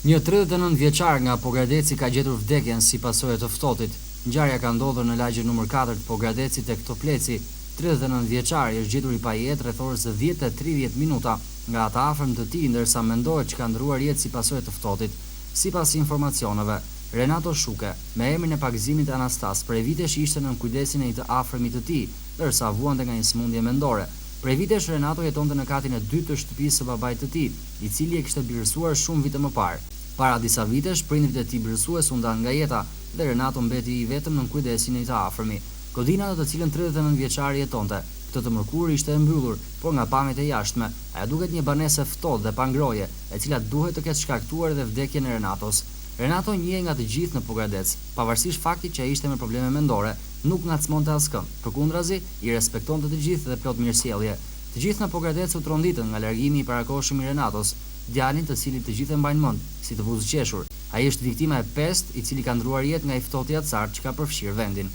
Një 39 vjeçar nga Pogradeci ka gjetur vdekjen si pasojë të ftohtit. Ngjarja ka ndodhur në lagjen nr. 4 të Pogradecit tek Topleci. 39 vjeçari është gjetur i pajetë rreth orës 10:30 minuta nga ata afërm të tij, ndërsa mendohet që ka ndruar jetë si pasojë të ftohtit. Sipas informacioneve, Renato Shuke, me emrin e pagëzimit Anastas, prej vitesh ishte nën kujdesin e një të afërmit të tij, ndërsa vuante nga një sëmundje mendore. Prej vitesh Renato jetonte në katin e dytë të shtëpisë së babait të tij, i cili e kishte birësuar shumë vite më parë. Para disa vitesh, prindrit e tij birësues u ndanë nga jeta dhe Renato mbeti i vetëm nën kujdesin e një të afërmi. Kodina në të cilën 39 vjeçari jetonte, këtë të mërkurë ishte e mbyllur, por nga pamjet e jashtme, ajo duket një banesë ftohtë dhe pa ngroje, e cila duhet të ketë shkaktuar edhe vdekjen e Renatos. Renato njihej nga të gjithë në Pogradec, pavarësisht faktit që ai ishte me probleme mendore, nuk ngacmonte askënd. Përkundrazi, i respektonte të gjithë dhe plot mirësjellje. Të gjithë në Pogradec u tronditën nga largimi i parakohshëm i Renatos, djalin të cilit të gjithë e mbajnë mend, si të buzëqeshur. Ai është viktima e 5, i cili ka ndruar jetë nga i ftohti acar që ka përfshirë vendin.